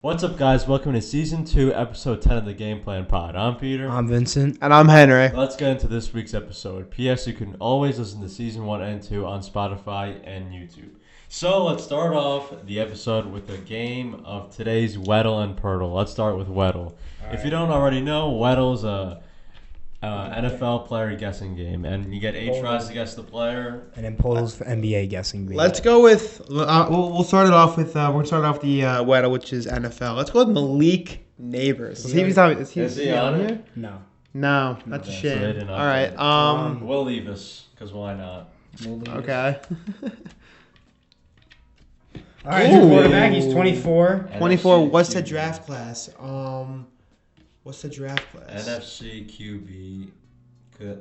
What's up, guys? Welcome to Season 2, Episode 10 of the Game Plan Pod. I'm Peter. I'm Vincent. And I'm Henry. Let's get into this week's episode. P.S. You can always listen to Season 1 and 2 on Spotify and YouTube. So let's start off the episode with a game of today's Weddle and Purtle. Let's start with Weddle. If you don't already know, Weddle's a NFL player guessing game, and you get 8 tries to guess the player. And then polls for NBA guessing. Let's go with. We'll start it off with. We're gonna start off the Weddle, which is NFL. Let's go with Malik Neighbors. Is he on here? No, that's a So shame. they didn't All right. update. We'll leave us, because why not? Okay. All right, your quarterback. He's 24. 24. What's the QB. draft class? What's the draft class? NFC QB.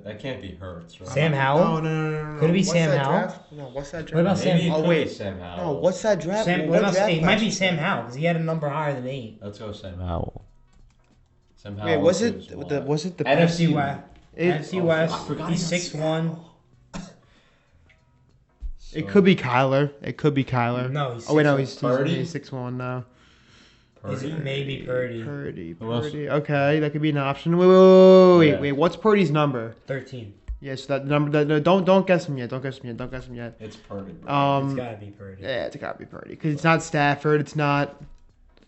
That can't be Hurts, right? Sam Howell? No. Could it be What's Sam that Howell? draft? No, what's that draft? What about Sam? Maybe it Oh, could wait. be Sam Howell. No, what's that draft? What about draft it might be class? Sam Howell because he had a number higher than 8. Let's go Sam Howell. Sam Howell. Wait, was is it what? the? Was it the NFC West. NFC I West. forgot He's he got 6'1". It could be Kyler. No, he's 6'1". Oh wait, no, he's Purdy? 6'1" now. Is it maybe Purdy? Who else? Purdy. Okay, that could be an option. Yeah. Wait. What's Purdy's number? 13. Yes, that number. No, don't guess him yet. Don't guess him yet. It's Purdy. Bro. It's gotta be Purdy. Yeah, it's gotta be Purdy because it's not Stafford. It's not.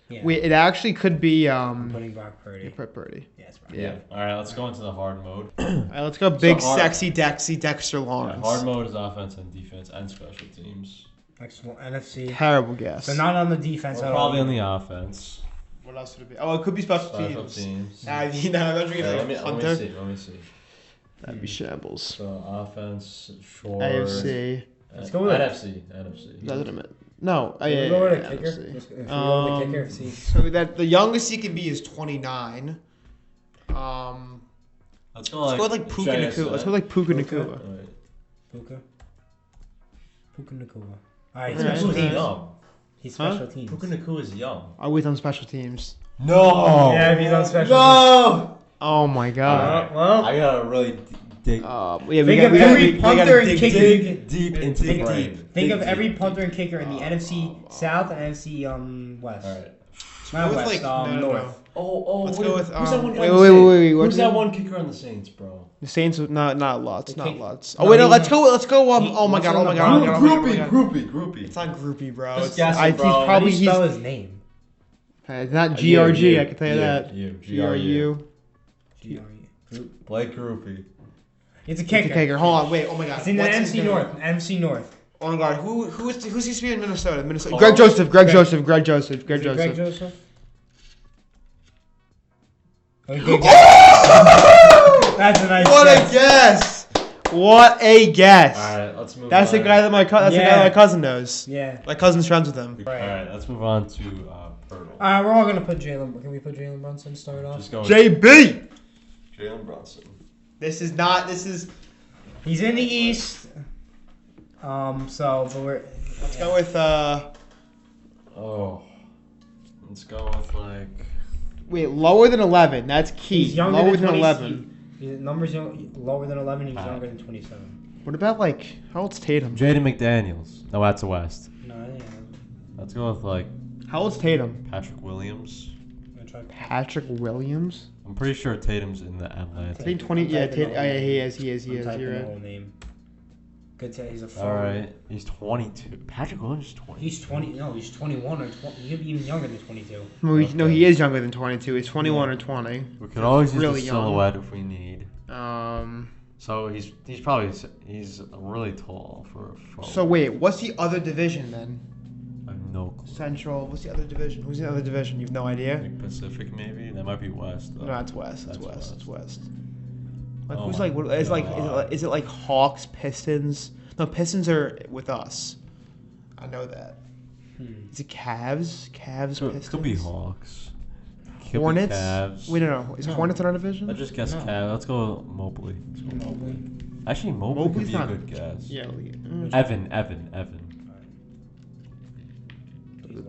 Yeah. Wait, it actually could be I'm putting back Purdy. Purdy. Yeah, it's Yeah. Purdy. All right, let's go into the hard mode. All right, let's go. Big, hard- sexy Dexter Yeah, Lawrence. hard mode is offense and defense and special teams. Excellent. NFC. Terrible guess. So not on the defense We're at probably all. on the offense. What else would it be? Oh, it could be special Special teams. teams. I'm not Okay, let me Hunter. see. That'd be shambles. So offense, sure. AFC. Let's go with NFC. Doesn't it? No. Should we go with a kicker? Should we go with the kicker? See. So that the youngest he can be is 29. Let's go Let's go with like Puka Nacua. Let's go with like Puka Nacua. Puka Nacua. All right, Yeah, special Puka teams. young. He's Huh? special teams. Puka Nacua is young. Are we on special teams? No. Yeah, he's on special No. Oh my god. Well, I gotta really dig Yeah, think of every punter and kicker. deep into the brain. Think of every punter and kicker in the NFC South and NFC West. All right. Not With, West, like, North. Oh, Let's wait, go with, who's that one? wait, on the wait, Saints? wait, what's Who's that it? one kicker on the Saints, bro? The Saints, not Lutz, The not kick- Lutz. No, Oh wait, no, he's let's not- go. Let's go. He- Oh my what's god. on Oh my the god. Oh my god. Oh my god. Groupie. It's not groupie, bro. Just It's, guess it, I, bro. he's How do How do probably you he's. spell his name? It's not GRG. I can tell you that. GRU. G-R-U. Blake Groupie. It's a It's kicker. a kicker. Hold on. Wait. Oh my god. It's in the What's his NFC name? North. NFC North. Oh my god. Who's he supposed to be in Minnesota? Oh. Greg Joseph. Greg Greg- Joseph. Greg Is it Greg Joseph. Joseph? Okay, that's a nice What guess. a guess! What a guess! All right, let's move. That's on. the guy that my cousin knows. Yeah. My cousin's friends with him. All right, let's move on to Purtle. We're all gonna put Jalen. Can we put Jalen Brunson to start off? Just go with JB. Jalen Brunson. This is not. This is. He's in the East. But we're. Let's go with. Oh, let's go with like. Wait, lower than 11. That's key. He's younger Lower than than 20. 11. His numbers lower than 11. He's younger than 27. What about like? How old's Tatum? Jaden McDaniels. No, that's the West. No, I think Let's go with like How old's Tatum? Patrick Williams. I'm gonna try. Patrick Williams. I'm pretty sure Tatum's in the I Atlantic. think 20. Yeah, Tatum. Oh, yeah, he is. I'm You're typing the right. whole name. Good to he's a All right, he's 22. Patrick Williams is 20. He's 20. No, he's 21 or 20. He could be even younger than 22. No, he is younger than 22. He's 21 or 20. We could always use really the young. silhouette if we need. Um. So he's really tall for a forward. So wait, what's the other division then? I have no clue. Central. What's the other division? Who's the other division? You've no idea. Like Pacific maybe? That might be West though. No, that's West. That's That's West. West. That's West. Like Oh who's my like? What, is like? God. Is it like Hawks, Pistons? No, Pistons are with us. I know that. Is it Cavs? Cavs, Pistons. Could be Hawks. Could be Hornets. Cavs. Wait, no. Is No. Hornets in our division? I just guessed No. Cavs. Let's go with Mobley. Mobley. Actually, Mobley Mobley's could be not- a good guess. Yeah. Evan.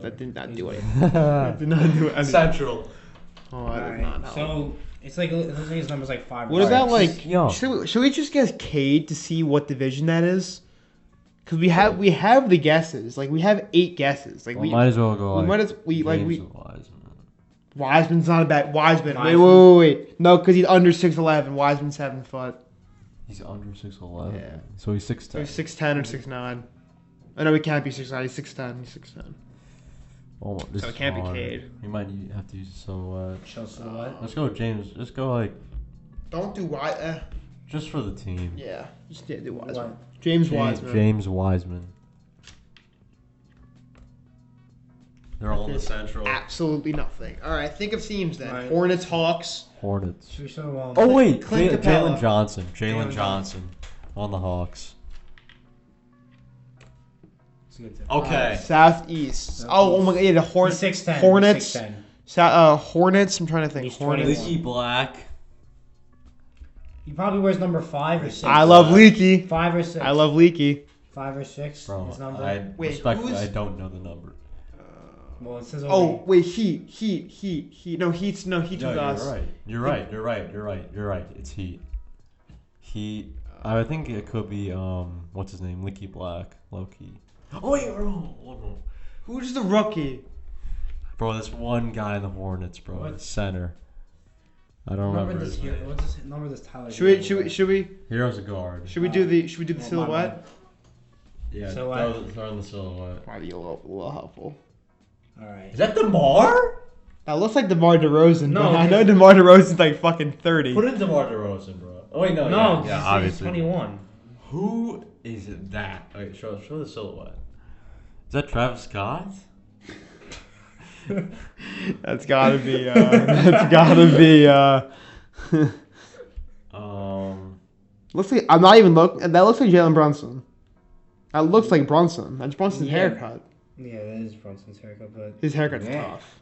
That did not He's do it. good. That did not do it. Central. Oh, I did Alright, not know. so it's like it looks like his number's like 5. What about Alright, like? young. Should we just guess Cade to see what division that is? Because we have the guesses. Like, we have 8 guesses. Like, Well, might as well go. Wiseman's Wiseman. not a bad. Wiseman. Wiseman. Wait. No, because he's under 6'11". Wiseman's 7 foot. He's under 6'11". Yeah. So he's 6'10". So he's 6'10" or 6'9". Oh, no, he can't be 6'9". He's 6'10". He's 6'10". Oh, So it can't be Cade. We might have to use a silhouette. Show silhouette. Let's go with James. Just go like. Don't do Just for the team. Yeah, just do Wiseman. What? James Wiseman. James Wiseman. They're all in the Central. Absolutely nothing. All right, think of teams then. Right. Hornets, Hawks. Hornets. Should we show Oh wait, Clint Capella. Jalen Johnson. Jalen Jalen Johnson on the Hawks. It's a good tip. Okay. Southeast. Oh my God, yeah, the Hornets. He's 6'10". Hornets. 6'10". Hornets. I'm trying to think. He's Hornets. 21. Leaky Black. He probably wears number 5 or 6. I love Leaky. 5 or 6. I love Leaky. 5 or 6. Bro, His number. Wait, respectfully, who's- I don't know the number. Well, it says. Oh wait, Heat. No, Heat's No, with you're us. right. You're right. It's Heat. Heat. I think it could be what's his name? Leaky Black. Low key. Oh wait, no. Who's the rookie? Bro, this one guy in the Hornets, bro. What? Center. I don't remember this his here. name. What's this number? This Tyler. Should we Hero's a guard. do the Oh, my silhouette? Yeah, Silhouette. throw in the silhouette. Might be a little helpful. All right. Is that DeMar? That looks like DeMar DeRozan. No, but I know DeMar DeRozan's like fucking 30. Put in DeMar DeRozan, bro. Oh wait, no, No, yeah, he's obviously. 21. Who is that? Wait, show the silhouette. Is that Travis Scott? That's gotta be. That's gotta be. Looks like I'm not even looking. That looks like Jalen Brunson. That looks like Brunson. That's Brunson's Yeah. haircut. Yeah, that is Brunson's haircut, but His haircut's Yeah. tough.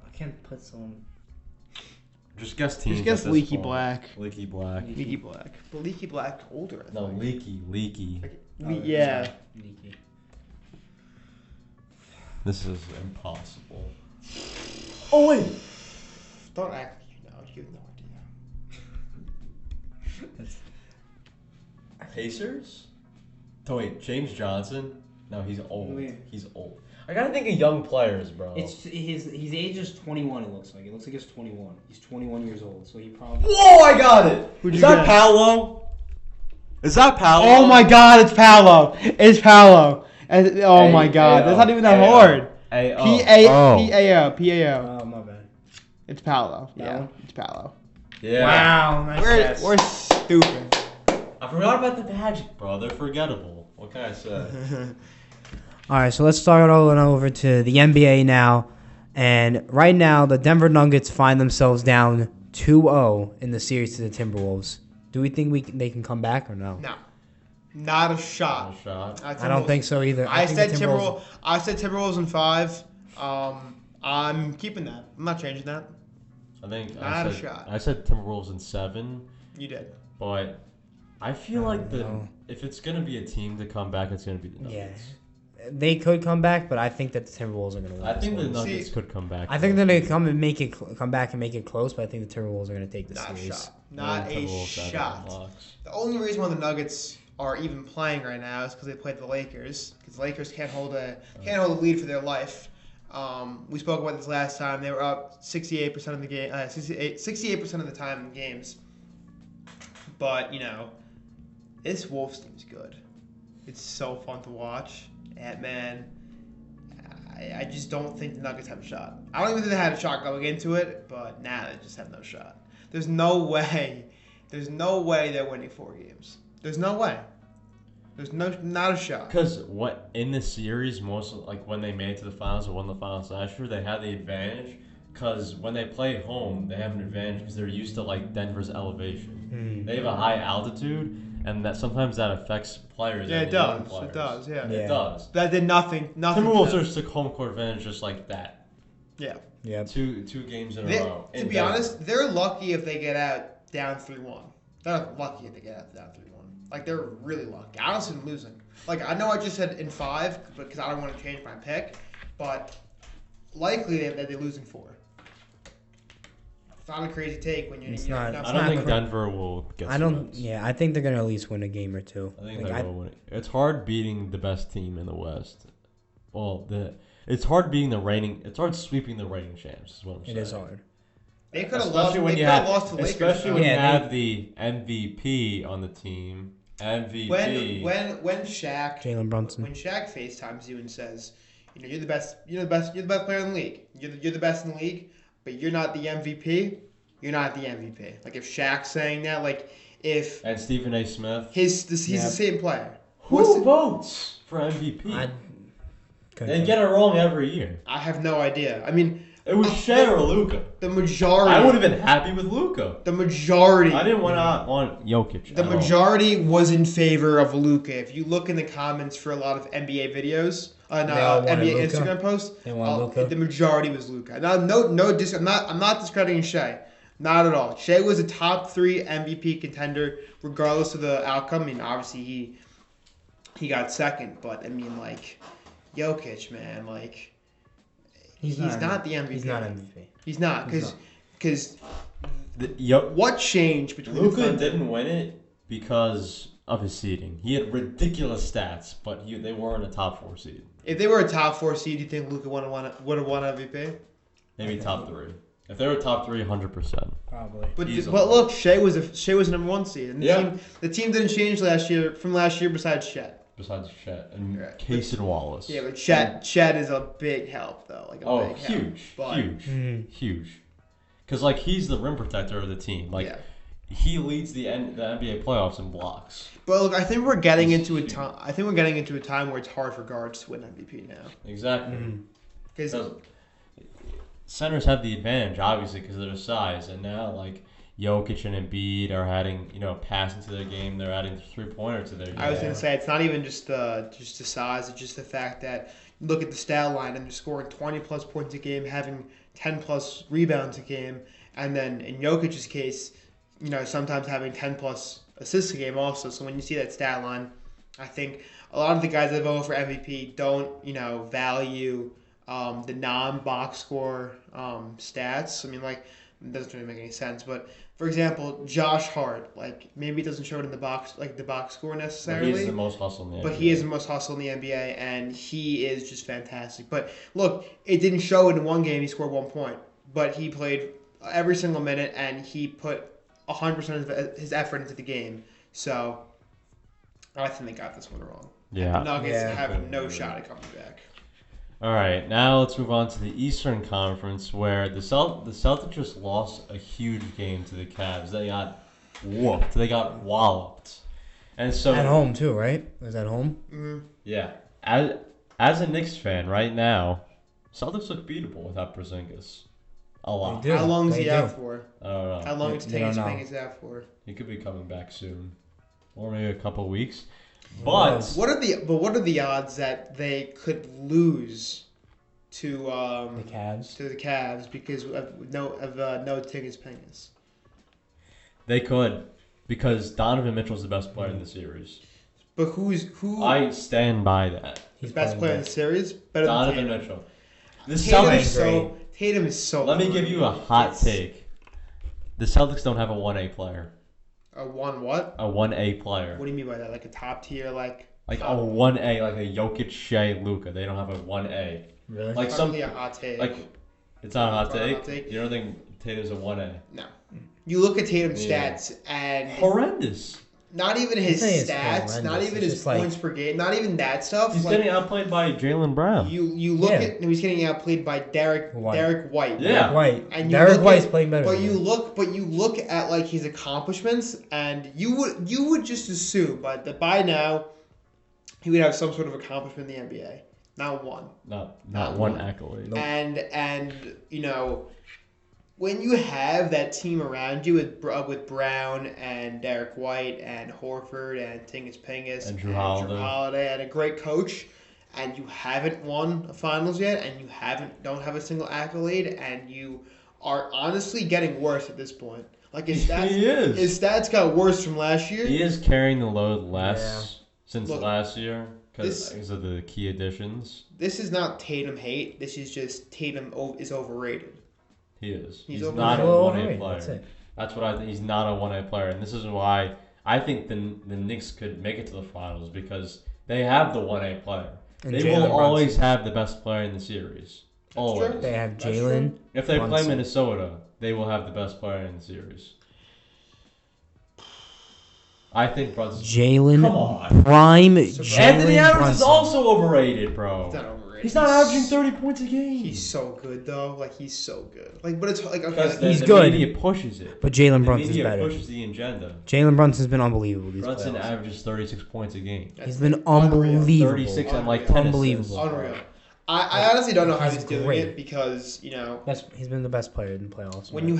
I can't put some. Just guess teams. Just guess at this Leaky point. Black. Leaky Black. Leaky Black. But Leaky Black older. I No, think. Leaky. Yeah. Leaky. This is impossible. Oh wait. Don't act like you know. You have no idea. Pacers? Oh wait, James Johnson? No, he's old. Wait. He's old. I gotta think of young players, bro. It's his age is 21. It looks like. It looks like he's 21. He's 21 years old, so he probably. Whoa! I got it. Who'd Is you that get? Paolo? Is that Paolo? Oh my God! It's Paolo. It's Paolo. Oh my God! That's not even that hard. P-A-O. Oh my bad. It's Paolo. Yeah, Paolo? it's Paolo. Yeah. Wow, nice guess. We're stupid. I forgot about the Magic, bro. They're forgettable. What can I say? All right, so let's start on over to the NBA now. And right now, the Denver Nuggets find themselves down 2-0 in the series to the Timberwolves. Do we think they can come back or no? No, not a shot. No shot. I don't think so either. I think said the Timberwolves. I said Timberwolves in 5. I'm keeping that. I'm not changing that. I think Not a shot. I said Timberwolves in 7, You did. but I feel I like don't know. if it's gonna be a team to come back, it's gonna be the Yeah. Nuggets. They could come back, but I think that the Timberwolves are going to win. I think the this one. Nuggets could come back. I think they're going to come back and make it close, but I think the Timberwolves are going to take the Not a series. shot. Not a shot. Locks. The only reason why the Nuggets are even playing right now is because they played the Lakers. Because the Lakers can't hold a lead for their life. We spoke about this last time. They were up 68% of the game, 68% of the time in games. But this Wolves team's good. It's so fun to watch. And man, I just don't think the Nuggets have a shot. I don't even think they had a shot going into it, but now they just have no shot. There's no way they're winning 4 games. There's no way. There's not a shot. Because what in this series, most like when they made it to the finals or won the finals last year, they had the advantage. Because when they play at home, they have an advantage because they're used to like Denver's elevation. They have a high altitude, and that sometimes that affects players. Yeah, and it young does. players. It does. Yeah. It does. That did nothing. Timberwolves to are them. took home court advantage just like that. Yeah. Yeah. Two games in a row. To be honest, they're lucky if they get out down 3-1. They're lucky if they get out down 3-1. Like they're really lucky. I don't see them losing. Like I know I just said in 5 because I don't want to change my pick, but likely that they lose in 4. not a crazy take when you're. It's you're not- not it's I don't not think cra- Denver will get. I don't. swept. Yeah, I think they're gonna at least win a game or two. I think Like, they will win it. It's hard beating the best team in the West. Well, it's hard beating the reigning. It's hard sweeping the reigning champs. Is what I'm saying. It is hard. They could have Especially lost. when They you could have have, lost to the Lakers. especially though. when you Yeah, have the MVP on the team. MVP. When Shaq Jalen Brunson. when Shaq FaceTimes you and says, you're the best you're the best player in the league. You're the best in the league, but you're not the MVP. You're not the MVP. Like if Shaq's saying that, like if And Stephen A. Smith. he's the Yep. same player. Who votes for MVP? They get it wrong every year. I have no idea. I mean, It was Shea or Luka. the majority. I would have been happy with Luka. The majority. I didn't want Jokic. The at all. majority was in favor of Luka. If you look in the comments for a lot of NBA videos, They all wanted NBA Luka? Instagram posts, They want Luka? the majority was Luka. Now, I'm not discrediting Shea, not at all. Shea was a top 3 MVP contender, regardless of the outcome. I mean, obviously he got second, but I mean, like Jokic, man, like he's not the MVP. He's not MVP. He's not because Yup. what changed between the Luka Thunder- didn't win it because of his seeding. He had ridiculous stats, but they weren't a top 4 seed. If they were a top 4 seed, do you think Luka would have won MVP? Maybe top 3. If they were top 3, 100%. Probably. But Easily. but look, Shea was a number 1 seed, and Yeah. the team didn't change from last year besides Chet. Besides Chet and Right. Casey Wallace. Yeah, but Chet is a big help though, like a Oh, big help. huge, But, huge. Because like he's the rim protector of the team. Like yeah. he leads the NBA playoffs in blocks. But look, I think we're getting He's into a huge. time. I think we're getting into a time where it's hard for guards to win MVP now. Exactly. Because Because centers have the advantage, obviously, because of their size, and now like Jokic and Embiid are adding, passing to their game. They're adding 3-pointer to their game. I was gonna say it's not even just the size; it's just the fact that look at the stat line and they're scoring 20+ points a game, having 10+ rebounds a game, and then in Jokic's case, sometimes having 10+ assists a game also. So when you see that stat line, I think a lot of the guys that vote for MVP don't value the non-box score stats. I mean, like it doesn't really make any sense, but. For example, Josh Hart, like maybe it doesn't show it in the box score But necessarily. he is the most hustle in the NBA. But he is the most hustle in the NBA, and he is just fantastic. But look, it didn't show it in one game. He scored 1 point, but he played every single minute, and he put 100% of his effort into the game. So I think they got this one wrong. Yeah. The Nuggets Yeah. have no shot at coming back. All right, now let's move on to the Eastern Conference, where the Celtics just lost a huge game to the Cavs. They got whooped. They got walloped. And so At home too, right? Was at home? Mm-hmm. yeah, as a Knicks fan right now, Celtics look beatable without Porzingis. A lot. They do. How long is They he do. out for? I don't know. How long is They don't Tangus know. out for? He could be coming back soon, or maybe a couple of weeks. Who But knows? What are the odds that they could lose to The Cavs. to the Cavs because of no Tigges Pengus? they could, because Donovan Mitchell's the best player in the series. But who I stand by that. is best playing player in good. the series? Better Donovan than Tatum. Mitchell. The Tatum Celtics. is Tatum is so. Let me good. give you a hot It's take. The Celtics don't have a 1A player. A one what? A 1A player. What do you mean by that? Like a top tier, like Like a 1A, like a Jokic, Shea, Luka. They don't have a 1A. Really? Like probably a hot take. like it's not a hot It's not a take. hot take. You don't think Tatum's a 1A? no. You look at Tatum's Yeah. stats and Horrendous. not even his I think it's stats, not horrendous. even It's his just like- points per game, not even that stuff. He's like, getting outplayed by Jalen Brown. you look Yeah. at he's getting outplayed by Derek White. Yeah. White. And you Derek look White's at- playing better. But than you him. look at like his accomplishments, and you would just assume, but that by now he would have some sort of accomplishment in the NBA. Not one. Not Not one one. accolade. Nope. And when you have that team around you with Brown and Derek White and Horford and Tingus Pingus And Drew Holiday. and a great coach, and you haven't won a finals yet, and you don't have a single accolade, and you are honestly getting worse at this point. Like his stats, He is. his stats got worse from last year. He is carrying the load less Yeah. since Look, last year this- because of the key additions. This is not Tatum hate. This is just Tatum is overrated. He is. He's He's overrated. not a Well, 1A overrated, player. that's it. That's what I think. He's not a 1A player, and this is why I think the Knicks could make it to the finals because they have the 1A player. And They Jalen will always Brunson. have the best player in the series. Always. true. They have That's Jalen. If they play Brunson. Minnesota, they will have the best player in the series. I think Brunson. Jalen. Come on. Prime Surprise. Anthony Jalen Edwards is Brunson. also overrated, bro. He's not overrated. He's not averaging 30 points a game. He's so good though. Like he's so good. Like, but it's like okay. Because Like, the, He's the good. media pushes it. But Jalen The Brunson's media better. pushes the agenda. Jalen Brunson's been unbelievable these Brunson playoffs. averages 36 points a game. that's He's been unreal. unbelievable. 36 and like Unreal. 10 Unbelievable. assists. Unreal. I honestly don't know how He's he's doing great. it because He's been the best player in the playoffs. when you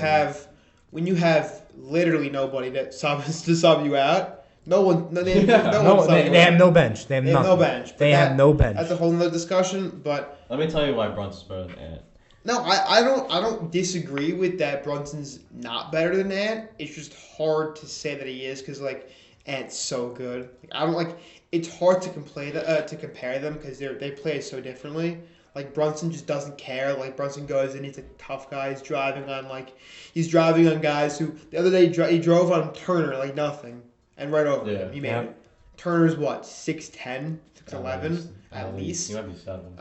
have literally nobody to sub you out. No one. No, they, Yeah. no no, one they have no bench. They have They have nothing. no bench. But They have no bench. That's a whole nother discussion. But Let me tell you why Brunson's better than Ant. no, I don't disagree with that. Brunson's not better than Ant. It's just hard to say that he is because like Ant's so good. Like, I don't like. It's hard to compare them because they play so differently. Like Brunson just doesn't care. Like Brunson goes in, he's a tough guy. He's driving on guys who the other day he drove on Turner like nothing and right over him. He made Yeah. it. Turner's what 6'10", 6'11", at least. He might be 7.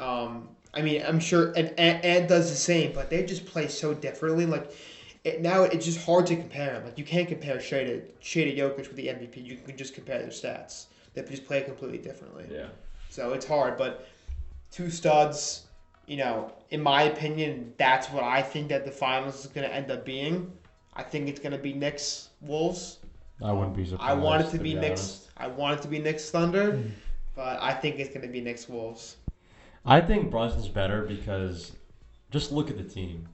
I mean, I'm sure, and Ant does the same, but they just play so differently. Like now, it's just hard to compare them. Like you can't compare Shea to Jokic with the MVP. You can just compare their stats. They just play completely differently. Yeah. So it's hard, but two studs. In my opinion, that's what I think that the finals is going to end up being. I think it's going to be Knicks Wolves. I wouldn't be surprised. I want it to be Knicks. honest. I want it to be Knicks Thunder, but I think it's going to be Knicks Wolves. I think Brunson's better because just look at the team.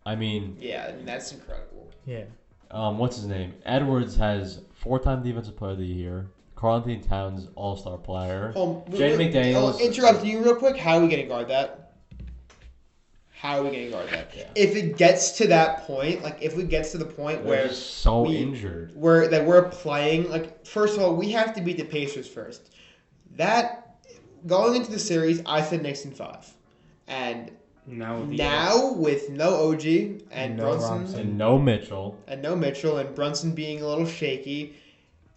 I mean, Yeah, I mean, that's incredible. Yeah. what's his name? Edwards has 4-time Defensive Player of the Year. Carl-Anthony Towns, All-Star player. Jaden McDaniels. Interrupt you real quick. How are we going to guard that? Yeah. If it gets to that point, like if it gets to the point They're where just so we- injured. we're playing, like first of all, we have to beat the Pacers first. That going into the series, I said Knicks in 5, and Now with no OG and No Brunson Robinson. And no Mitchell. and no Mitchell and Brunson being a little shaky,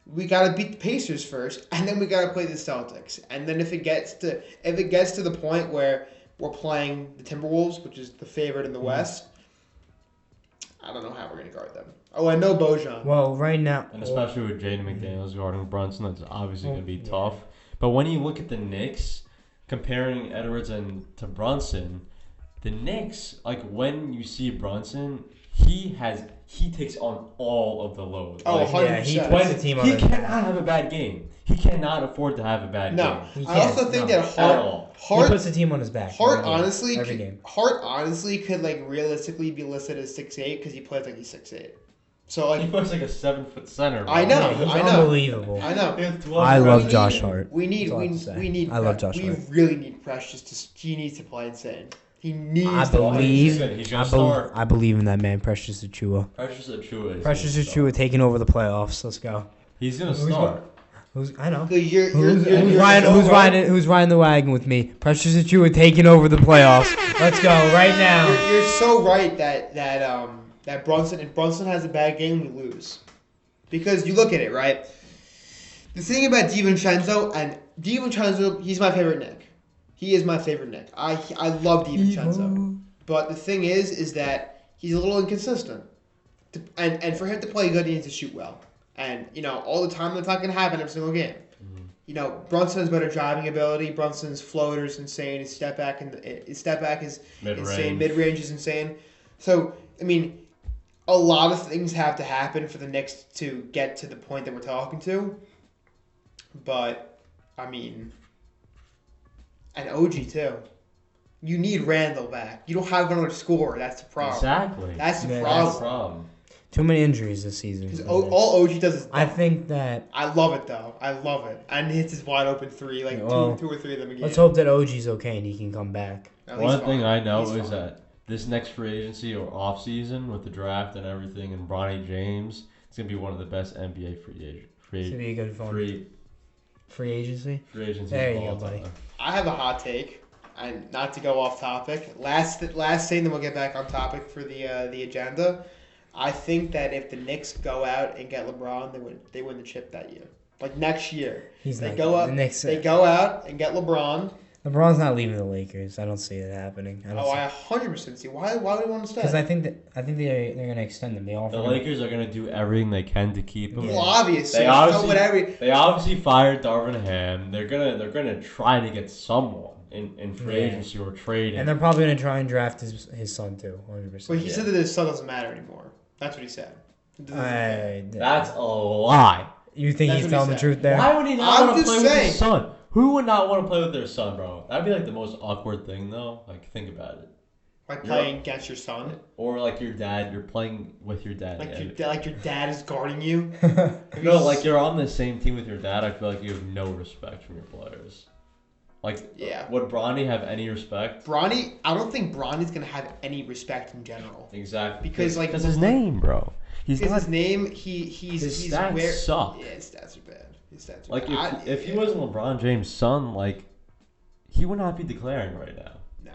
we gotta beat the Pacers first, and then we gotta play the Celtics. And then if it gets to the point where we're playing the Timberwolves, which is the favorite in the West, I don't know how we're gonna guard them. Oh, I know Bojan. Well, right now, And especially with Jaden McDaniels guarding Brunson, that's obviously going to be Yeah. tough. But when you look at the Knicks, comparing Edwards to Brunson, the Knicks, like when you see Brunson, he takes on all of the load. Oh, Like, 100%. he puts the team on he his cannot back. have a bad game. He cannot afford to have a bad No, game. He I also can't, think no. that At all. He Hart puts the team on his back. Hart every game. honestly, every game. Hart honestly could like realistically be listed as 6'8" because he plays like he's 6'8". So He like plays like a 7-foot center. bro. I know. Yeah, he's I know. unbelievable. I know. He has 12 I love rebounds. Josh Hart. We need That's all I have to say. we need. I love Josh We Hart. really need Precious to. He needs to play insane. He needs. I to play believe. insane. He's gonna start. I believe in that man, Precious Achua. Precious Achiuwa. Precious Achua taking over the playoffs. Let's go. He's gonna Who's start. I know. 'Cause you're Who's so riding? hard. Who's riding the wagon with me? Precious Achua taking over the playoffs. Let's go right now. You're so right that Brunson, if Brunson has a bad game, we lose. Because you look at it, right? The thing about DiVincenzo, he's my favorite Knick. He is my favorite Knick. I love DiVincenzo. But the thing is that he's a little inconsistent. And for him to play good, he needs to shoot well. And, all the time, that's not going to happen every single game. Mm-hmm. Brunson has better driving ability. Brunson's floater is insane. His step back is insane. Mid-range is insane. So, I mean, a lot of things have to happen for the Knicks to get to the point that we're talking to. But, I mean, and OG too. You need Randall back. You don't have another scorer. That's the problem. Exactly. That's the Yeah, That's the problem. problem. Too many injuries this season. Because all OG does is I think that. I love it though. I love it. And hits his wide open three, like Well, two or three of them again. Let's hope that OG's okay and he can come back. No, he's One thing fine. I know He's is fine. that this next free agency or off season with the draft and everything and Bronny James, it's gonna be one of the best NBA It's gonna be a good phone. free Free agency. agencies There of you all go, buddy. time. I have a hot take. and not to go off topic, last thing, then we'll get back on topic for the agenda. I think that if the Knicks go out and get LeBron, they win the chip that year. Like next year, they go out and get LeBron. LeBron's not leaving the Lakers. I don't see it happening. I 100% see. Why would he want to stay? Because I think they're going to extend him. The Lakers are going to do everything they can to keep him. Yeah. Well, obviously, they obviously fired Darvin Ham. They're gonna try to get someone in free agency or trade him. And they're probably going to try and draft his son too, 100%. But he said that his son doesn't matter anymore. That's what he said. That's a lie. You think he's telling the truth there? Why would he not want to play with his son? Who would not want to play with their son, bro? That'd be like the most awkward thing, though. Like, think about it. Like playing against your son? Or like your dad, you're playing with your dad. Like your dad is guarding you? No, like you're on the same team with your dad. I feel like you have no respect from your players. Like, would Bronny have any respect? I don't think Bronny's going to have any respect in general. Exactly. Because his name, bro. His name, his stats suck. Yeah, his stats are bad. Like, if he wasn't LeBron James' son, like, he would not be declaring right now. No.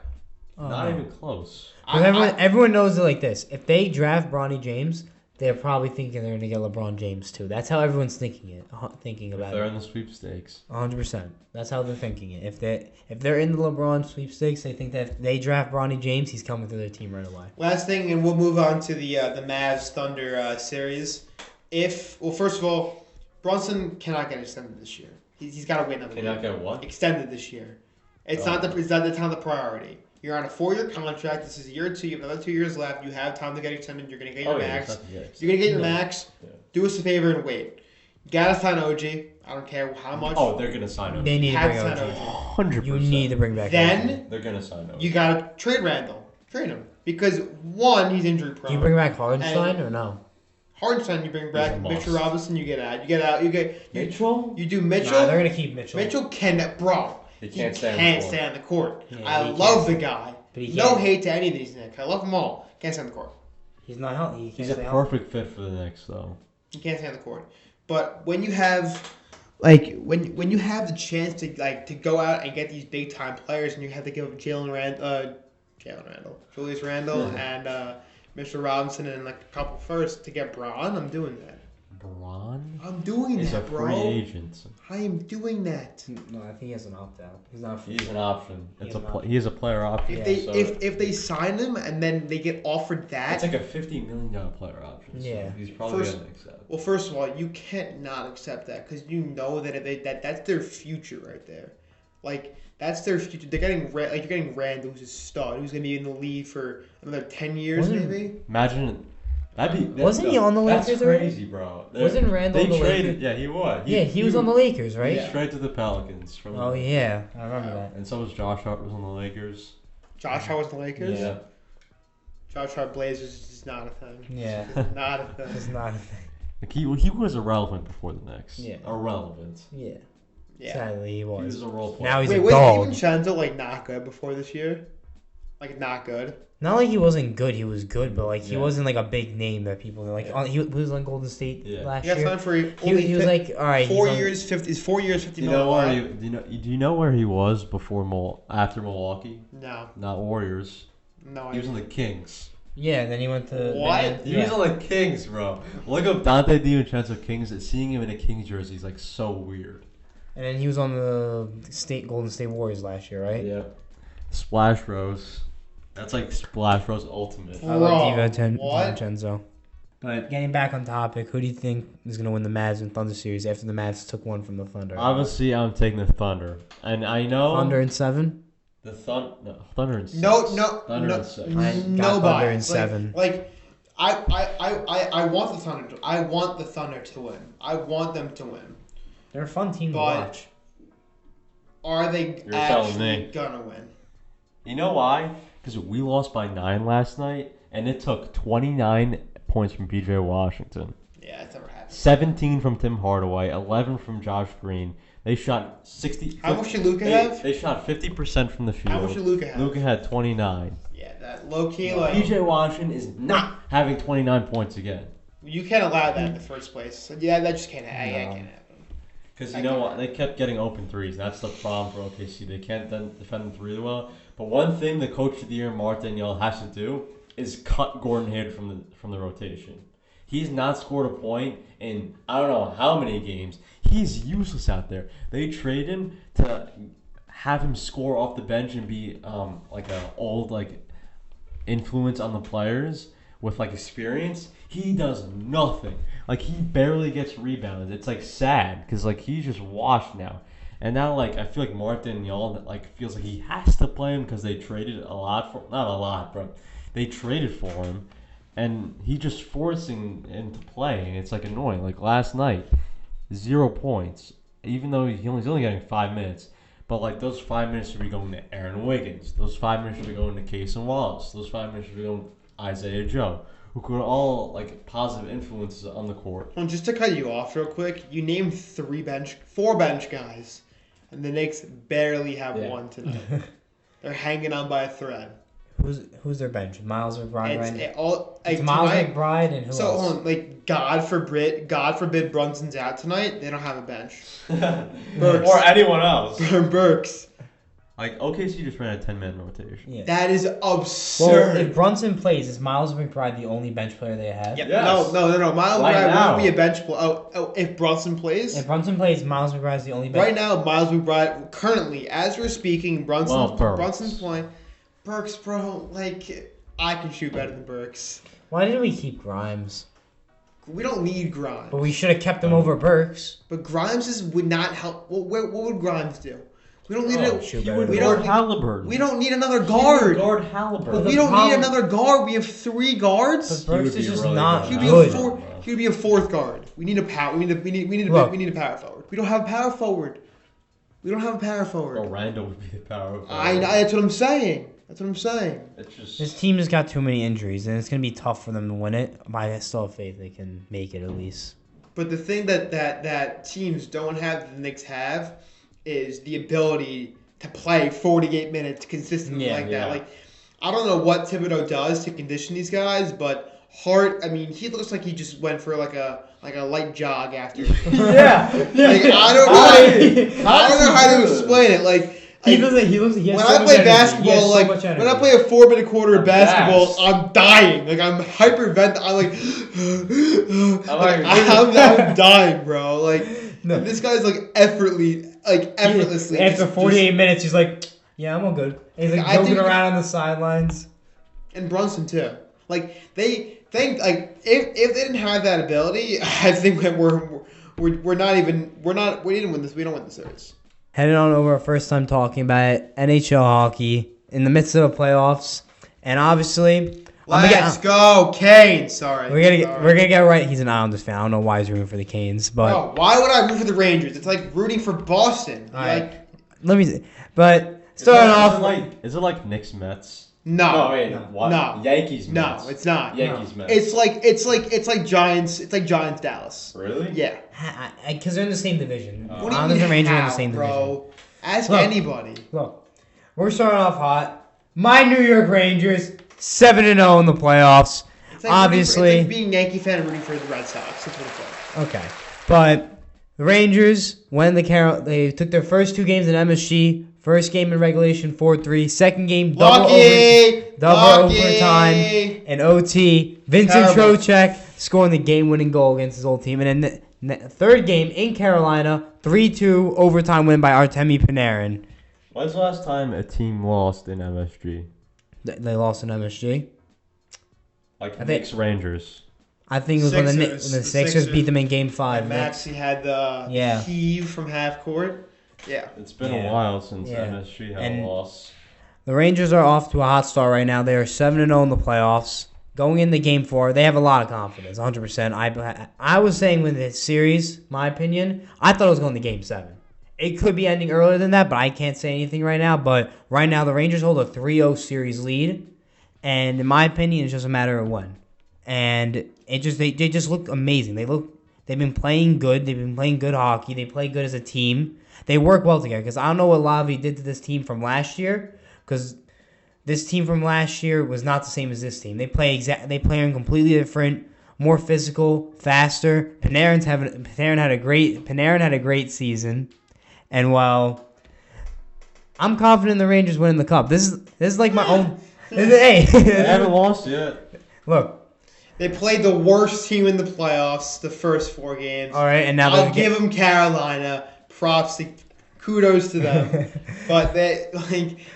Not even close. Everyone knows it like this. If they draft Bronny James, they're probably thinking they're going to get LeBron James, too. That's how everyone's thinking about it. They're in the sweepstakes. 100%. That's how they're thinking it. If they're in the LeBron sweepstakes, they think that if they draft Bronny James, he's coming to their team right away. Last thing, and we'll move on to the Mavs Thunder series. First of all, Brunson cannot get extended this year. He's got to win another year. Cannot get what? Extended this year. It's not the priority. You're on a 4-year contract. This is year 2. You have another 2 years left. You have time to get extended. You're going to get your max. You're going to get your max. Yeah. Do us a favor and wait. You got to sign OG. I don't care how much. Oh, they're going to sign OG. They need to bring OG. 100%. You need to bring back Then, they're going to sign OG. You got to trade Randall. Trade him. Because, one, he's injury prone. Do you bring back Hardenstein or no? Hardenstein, you bring back Mitchell Robinson. You get out. Mitchell. You do Mitchell. Nah, they're gonna keep Mitchell. Mitchell bro. He can't stay on the court. Yeah, I love the guy. But no hate to any of these Knicks. I love them all. Can't stay on the court. He's not healthy. He's a perfect fit for the Knicks, though. He can't stay on the court. But when you have, when you have the chance to go out and get these big time players, and you have to give up Julius Randle, and Mr. Robinson, and a couple first to get Braun, I'm doing that. Braun? I'm doing that, bro. He's a free agent. I am doing that. No, I think he has an opt-out. He's not free. He's an option. He is a player option. If they sign him and then they get offered that, it's like a $50 million player option. So yeah, he's probably going to accept. Well, first of all, you can't not accept that because you know that that's their future right there. Like that's their future. They're getting you're getting Randall, who's a stud, who's going to be in the league for another 10 years, maybe. Imagine. Wasn't he on the Lakers? That's crazy, bro. Wasn't Randall the Lakers? Yeah, he was. He was on the Lakers, right? Yeah. Straight to the Pelicans. Yeah, I remember that. And so was Josh Hart was on the Lakers. Josh Hart was on the Lakers? Yeah. Josh Hart Blazers is just not a thing. Yeah. Not a thing. It's not a thing. Like he was irrelevant before the Knicks. Yeah. Irrelevant. Yeah. Yeah. Sadly, he was. He was a role player. Now he's a dog. Wasn't DiVincenzo not good before this year? Not good. Not like he wasn't good. He was good, but he wasn't a big name that people he was on Golden State last year. Time for he was all right. 4 years, 50. 4 years, $50 million. Do you know where he was after Milwaukee? No. Not Warriors. No. He was on the Kings. Yeah, then he went to what? He was on the Kings, bro. Look up Dante DiVincenzo Kings. Seeing him in a Kings jersey is so weird. And then he was on the Golden State Warriors last year, right? Yeah. Splash Rose. That's Splash Rose Ultimate. I love DiVincenzo. But getting back on topic, who do you think is going to win the Mavs and Thunder series after the Mavs took one from the Thunder? Obviously, I'm taking the Thunder. And I know... Thunder in 7? The Thunder in 6. No. Thunder in 6. Thunder in 7. I want the Thunder. I want the Thunder to win. I want them to win. They're a fun team to watch. Are they actually going to win? You know why? Because we lost by 9 last night, and it took 29 points from PJ Washington. Yeah, it's never happened. 17 from Tim Hardaway, 11 from Josh Green. They shot 60. How much did Luka have? They shot 50% from the field. How much did Luka have? Luka had 29. Yeah, that low key. PJ Washington is not having 29 points again. You can't allow that in the first place. So, yeah, that just can't happen. Can't happen. Because you know what? They kept getting open threes. That's the problem for OKC. They can't then defend them really well. But one thing the coach of the year, Mark Danielle, has to do is cut Gordon Hayward from the rotation. He's not scored a point in I don't know how many games. He's useless out there. They trade him to have him score off the bench and be like an old influence on the players with experience. He does nothing. He barely gets rebounds. It's sad because he's just washed now. And now I feel like Mark Danielle feels like he has to play him because they traded a lot for not a lot, but they traded for him. And he's just forcing him to play, and it's annoying. Last night, 0 points, even though he's only getting 5 minutes. But those 5 minutes should be going to Aaron Wiggins. Those 5 minutes should be going to Cason Wallace. Those 5 minutes should be going to Isaiah Joe, who could all positive influences on the court. Well, just to cut you off real quick, you named 4 bench guys, and the Knicks barely have one tonight. They're hanging on by a thread. Who's their bench? Miles McBride, right? It's Miles McBride and who else? So hold on, God forbid Brunson's out tonight. They don't have a bench. Burks. Or anyone else. Burks. OKC just ran a 10-man rotation. Yeah. That is absurd. Well, if Brunson plays, is Miles McBride the only bench player they have? Yep. Yes. No. Miles McBride won't be a bench player. If Brunson plays? If Brunson plays, Miles McBride is the only bench. Right now, Miles McBride, currently, as we're speaking, Brunson's playing. Burks, bro, I can shoot better than Burks. Why didn't we keep Grimes? We don't need Grimes. But we should have kept him over Burks. But Grimes would not help. What would Grimes do? We don't need Halliburton. We don't need another guard. Guard Halliburton. We don't need another guard. We have 3 guards. But Burks is just really not good. He would be a 4th guard. We need a power. We need a power forward. We don't have a power forward. Orlando would be a power forward. That's what I'm saying. It's just this team has got too many injuries, and it's gonna be tough for them to win it. But I still have faith they can make it at least. But the thing that teams don't have that the Knicks have is the ability to play 48 minutes consistently that. I don't know what Thibodeau does to condition these guys, but Hart, he looks like he just went for a light jog after. Yeah. I don't know how to explain it. He doesn't. When I play basketball, when I play a 4-minute quarter of basketball, I'm dying. I'm hyperventilating. I'm dying, bro. No. This guy's effortlessly. After 48 minutes, he's yeah, I'm all good. And he's joking around on the sidelines. And Brunson too. They think if they didn't have that ability, I think that we didn't win this. We don't win the series. Heading on over our first time talking about it, NHL hockey in the midst of the playoffs, and obviously, let's go Canes. Sorry, we're gonna get right. He's an Islanders fan. I don't know why he's rooting for the Canes, but why would I root for the Rangers? It's like rooting for Boston. Let me see. But starting off, is it like Knicks Mets? No. Yankees Mets. No, it's not. Yankees Mets. It's like Giants. It's like Giants Dallas. Really? Yeah. Because they're in the same division. Islanders and Rangers are in the same division. Ask anybody. Look, we're starting off hot. My New York Rangers 7-0 in the playoffs. It's like being Yankee fan and rooting for the Red Sox. That's what it's like. Okay, but the Rangers they took their first 2 games in MSG. First game in regulation 4-3. Second game double overtime and OT. Vincent Trocheck scoring the game-winning goal against his old team. And then the third game in Carolina, 3-2 overtime win by Artemi Panarin. When's the last time a team lost in MSG? They lost in MSG? Knicks Rangers. I think it was when the Sixers beat them in Game 5. Maxey had the heave from half court. Yeah. It's been a while since MSG had a loss. The Rangers are off to a hot start right now. They are 7-0 in the playoffs. Going into Game 4, they have a lot of confidence, 100%. I was saying with this series, my opinion, I thought it was going to Game 7. It could be ending earlier than that, but I can't say anything right now. But right now, the Rangers hold a 3-0 series lead. And in my opinion, it's just a matter of when. And they just look amazing. They've been playing good. They've been playing good hockey. They play good as a team. They work well together. Because I don't know what Lavi did to this team from last year. Because this team from last year was not the same as this team. They play in completely different more physical, faster. Panarin had a great season, and while I'm confident the Rangers winning the cup, this is like my own. Hey, They haven't lost yet. Look. They played the worst team in the playoffs the first 4 games. All right, and now I'll give them Carolina. Kudos to them. But they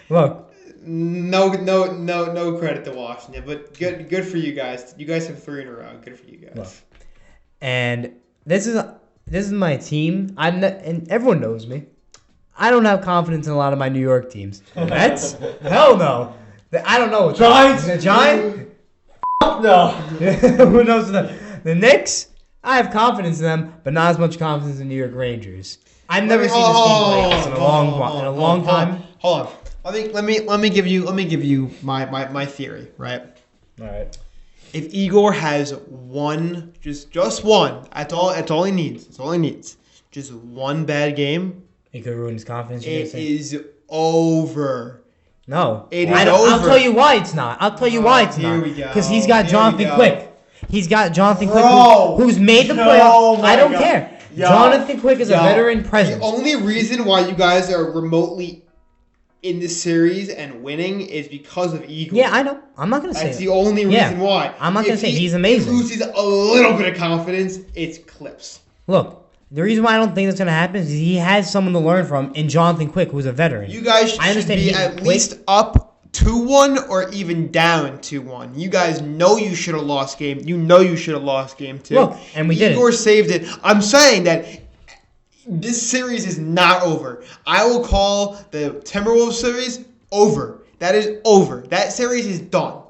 look. No credit to Washington. But good for you guys. You guys have 3 in a row. Good for you guys. Look. And this is my team. And everyone knows me. I don't have confidence in a lot of my New York teams. The Mets? Hell no. I don't know. Giants? The Giants? No. Who knows them? The Knicks? I have confidence in them, but not as much confidence in New York Rangers. I've never seen this team play like this in a long time. Hold on. Let me give you my theory, right? All right. If Igor has one, just one, that's all he needs. That's all he needs. Just one bad game. He could ruin his confidence. It is over. No, it is over. I'll tell you why it's not. Here we go. Because he's got Jonathan Quick. He's got Jonathan Quick, who's made the playoffs. Oh I don't care. Jonathan Quick is a veteran presence. The only reason why you guys are remotely in this series and winning is because of Igor. Yeah, I know. I'm not going to say that's the only reason why. I'm not going to say he's amazing. If he loses a little bit of confidence, it's clips. Look. The reason why I don't think that's going to happen is he has someone to learn from in Jonathan Quick, who's a veteran. You guys should be at least up 2-1 or even down 2-1. You guys know you should have lost game. You know you should have lost game 2. Look, and we did it. Igor saved it. I'm saying that this series is not over. I will call the Timberwolves series over. That is over. That series is done.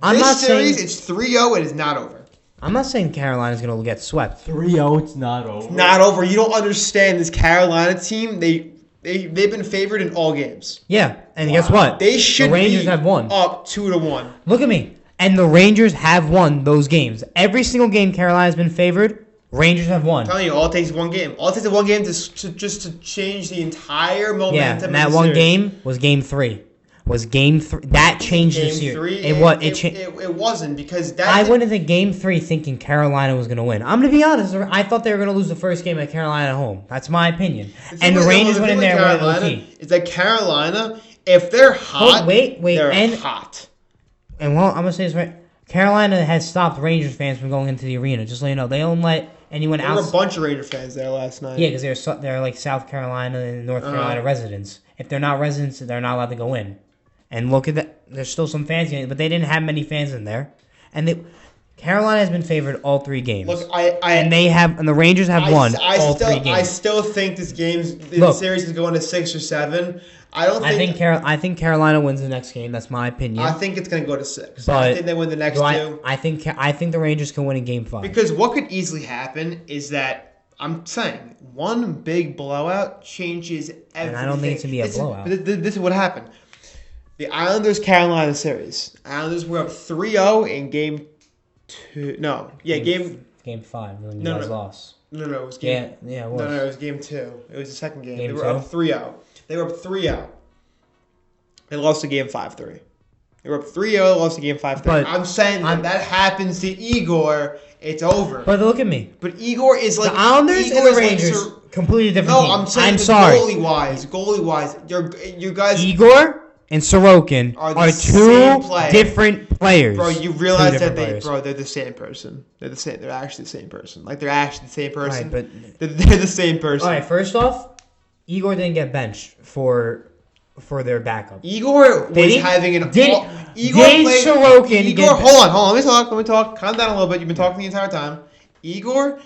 This series, it's 3-0. It is not over. I'm not saying Carolina's going to get swept. 3-0, it's not over. It's not over. You don't understand this Carolina team. They've been favored in all games. Yeah, and guess what? They should the Rangers be have won. Up 2-1. Look at me. And the Rangers have won those games. Every single game Carolina's been favored, Rangers have won. I'm telling you, all it takes is one game. All it takes is one game to change the entire momentum. Yeah, and that one game was Game 3. That changed the series. It wasn't because that. I went into Game 3 thinking Carolina was going to win. I'm going to be honest. I thought they were going to lose the first game at Carolina at home. That's my opinion. And the Rangers went in there with Carolina. Is that Carolina? If they're hot, they're hot. And well, I'm going to say this right. Carolina has stopped Rangers fans from going into the arena. Just so you know, they don't let anyone else. There were a bunch of Ranger fans there last night. Yeah, because they're like South Carolina and North Carolina residents. If they're not residents, they're not allowed to go in. And look at that. There's still some fans in it, but they didn't have many fans in there. And Carolina has been favored all 3 games. Look, and the Rangers have won all 3 games. I still think this series is going to 6 or 7. I think Carolina wins the next game. That's my opinion. I think it's going to go to 6. But I think they win the next 2. I think the Rangers can win in Game 5. Because what could easily happen is that I'm saying one big blowout changes everything. And I don't think it's going to be a blowout. This is what happened. The Islanders-Carolina series. Islanders were up 3-0 in Game 2. No. Yeah, Game 5 when you guys lost. No, it was Game... Yeah, it was. No, it was Game 2. It was the second game. They were 2? up 3-0. They were up 3-0. They lost to Game 5-3. They were up 3-0, lost to Game 5-3. But I'm saying that happens to Igor, it's over. But look at me. But Igor is like... The Islanders and the Rangers, completely different teams. No, I'm saying goalie-wise, you guys... Igor and Sorokin are 2 different players. Bro, you realize that they're the same person. They're actually the same person. Like, they're actually the same person. Right, but... They're the same person. All right, first off, Igor didn't get benched for their backup. Igor was having an... Sorokin... Igor, hold on. Let me talk. Calm down a little bit. You've been talking the entire time. Igor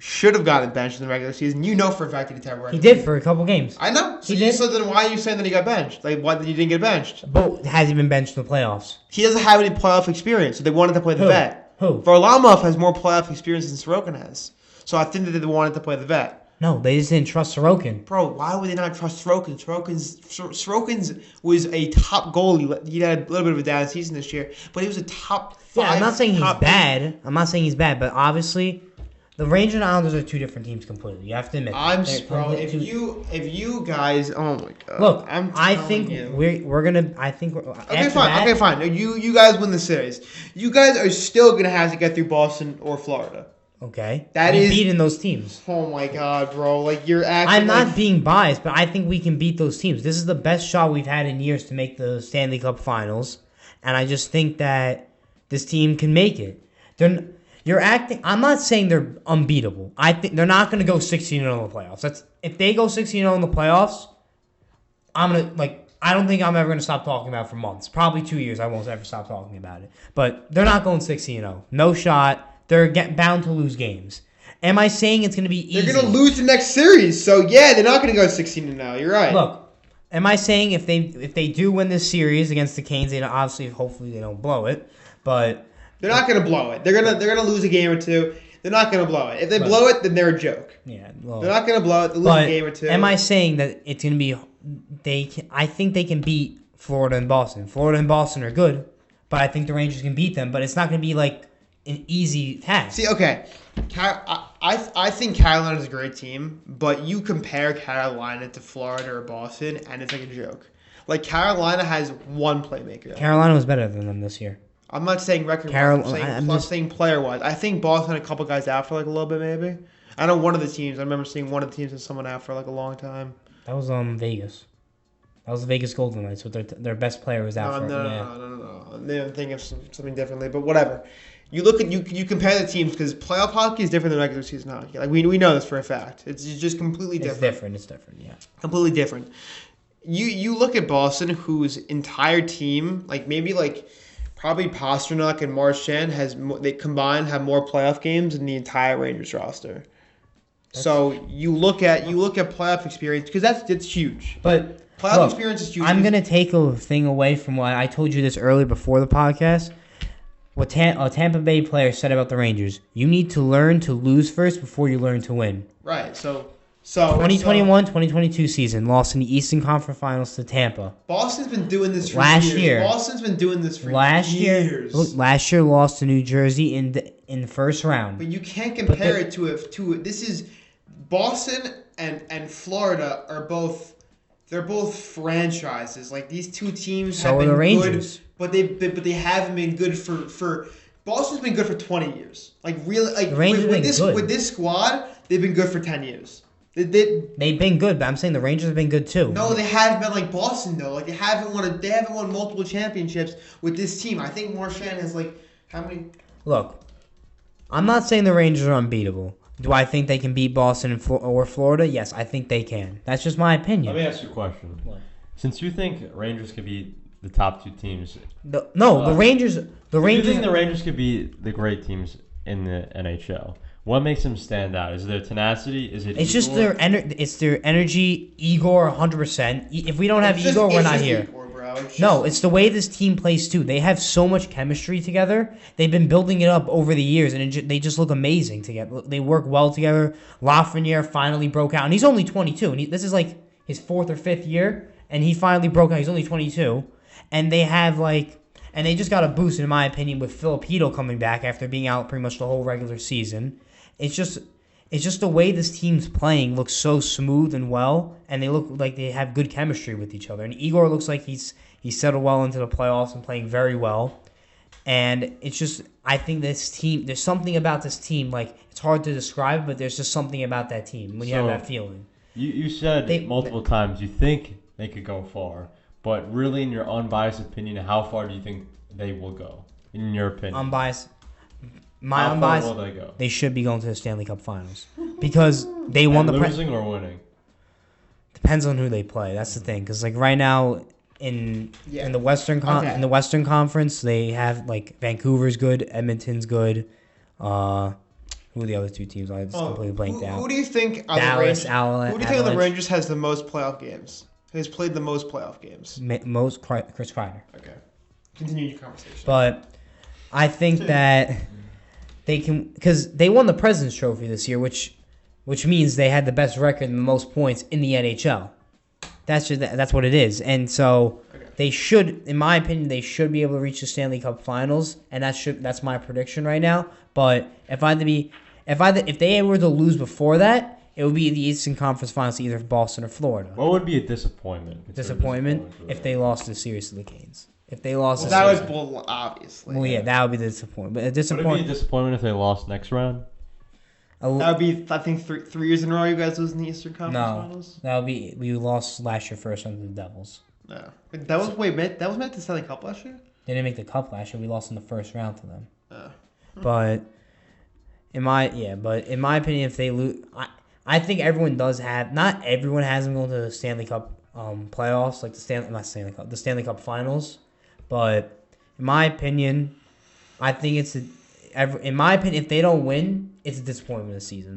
should have gotten benched in the regular season. You know for a fact he did. He did for a couple games. I know. So then why are you saying that he got benched? Like, why did he didn't get benched? But has he been benched in the playoffs? He doesn't have any playoff experience, so they wanted to play the vet. Who? Varlamov has more playoff experience than Sorokin has. So I think that they wanted to play the vet. No, they just didn't trust Sorokin. Bro, why would they not trust Sorokin? Sorokin's was a top goalie. He had a little bit of a down season this year, but he was a top 5. Yeah, I'm not saying he's bad. But obviously The Rangers and Islanders are two different teams completely. You have to admit. Bro. If you guys, oh my god. Look, I telling think you. we're gonna. I think. Okay, fine. You guys win the series. You guys are still gonna have to get through Boston or Florida. Okay. That we is beating those teams. Oh my god, bro! Like you're acting. I'm not being biased, but I think we can beat those teams. This is the best shot we've had in years to make the Stanley Cup Finals, and I just think that this team can make it. You're acting. I'm not saying they're unbeatable. I think they're not going to go 16-0 in the playoffs. If they go 16-0 in the playoffs, I'm gonna I don't think I'm ever going to stop talking about it for months. Probably 2 years. I won't ever stop talking about it. But they're not going 16-0. No shot. They're bound to lose games. Am I saying it's going to be easy? They're going to lose the next series. So yeah, they're not going to go 16-0. You're right. Look, am I saying if they do win this series against the Canes, they obviously hopefully they don't blow it, but they're not going to blow it. They're gonna lose a game or two. They're not going to blow it. If they blow it, then they're a joke. Yeah, well, they're not going to blow it. They'll lose a game or two. Am I saying that it's going to be? I think they can beat Florida and Boston. Florida and Boston are good, but I think the Rangers can beat them. But it's not going to be like an easy task. See, okay, I think Carolina's a great team, but you compare Carolina to Florida or Boston, and it's like a joke. Like Carolina has one playmaker. Carolina was better than them this year. I'm not saying record-wise. I'm saying player-wise. I think Boston had a couple guys out for like a little bit, maybe. I know one of the teams. I remember seeing one of the teams had someone out for like a long time. That was Vegas. That was the Vegas Golden Knights. With their best player was out for. No. I'm thinking of something differently, but whatever. You look at you compare the teams because playoff hockey is different than regular season hockey. Like we know this for a fact. It's just completely different. It's different. Yeah. Completely different. You look at Boston, whose entire team, probably Pasternak and Marchand they combined have more playoff games than the entire Rangers roster. So you look at playoff experience because it's huge. But playoff experience is huge. I'm gonna take a thing away from what I told you this earlier before the podcast. What a Tampa Bay player said about the Rangers: you need to learn to lose first before you learn to win. Right. So 2021-2022 season lost in the Eastern Conference Finals to Tampa. Boston's been doing this for last years. year. Boston's been doing this for years. Last year lost to New Jersey in the first round. But you can't compare it to this is Boston and Florida are both franchises. Like these two teams have been good, but they haven't been good for Boston's been good for 20 years. Like really, like with this squad, they've been good for 10 years. They've been good, but I'm saying the Rangers have been good too. No, they haven't been like Boston though. Like they haven't won multiple championships with this team. I think Marchand has how many? Look, I'm not saying the Rangers are unbeatable. Do I think they can beat Boston or Florida? Yes, I think they can. That's just my opinion. Let me ask you a question. What? Since you think Rangers could beat the top two teams, the Rangers. The Rangers. You think the Rangers could beat the great teams in the NHL? What makes them stand out? Is it their tenacity? Is it? It's Igor? just it's their energy. Igor, 100%. If we don't have Igor, we're not here. No, it's the way this team plays too. They have so much chemistry together. They've been building it up over the years, and they just look amazing together. They work well together. Lafreniere finally broke out, and he's only 22. And this is like his 4th or 5th year, and he finally broke out. He's only 22, and they have and they just got a boost, in my opinion, with Filipino coming back after being out pretty much the whole regular season. It's just the way this team's playing looks so smooth and well, and they look like they have good chemistry with each other. And Igor looks like he's settled well into the playoffs and playing very well. And it's just, I think this team, there's something about this team, it's hard to describe, but there's just something about that team when you have that feeling. You said multiple times you think they could go far, but really, in your unbiased opinion, how far do you think they will go? In your opinion, unbiased. How far will they go? They should be going to the Stanley Cup Finals because they won the losing or winning. Depends on who they play. That's the thing. Because right now in the Western Conference, they have Vancouver's good, Edmonton's good. Who are the other two teams? I just completely blanked out. Who do you think? Dallas, Who do you think of the Rangers has the most playoff games? Has played the most playoff games? Most Chris Kreider. Okay, continue your conversation. But I think that. They can, because they won the President's Trophy this year, which means they had the best record and the most points in the NHL. That's what it is, and so they should, in my opinion, they should be able to reach the Stanley Cup Finals, and that's my prediction right now. But if I if they were to lose before that, it would be the Eastern Conference Finals, either Boston or Florida. What would be a disappointment? Disappointment if they lost the series to the Canes. If they lost, Well, that was bull, obviously. well, yeah, that would be the disappointment. But a Would it be a disappointment. disappointment if they lost next round? That would be, I think, 3 years in a row you guys losing the Eastern Conference No, Finals. that would be we lost last year first round to the Devils. No, that was meant to Stanley Cup last year. They didn't make the cup last year. We lost in the first round to them. Oh. But in my opinion, if they lose, I think everyone does have. Not everyone has them going to the Stanley Cup playoffs, like the Stanley Cup Finals. But in my opinion, I think if they don't win, it's a disappointment this season.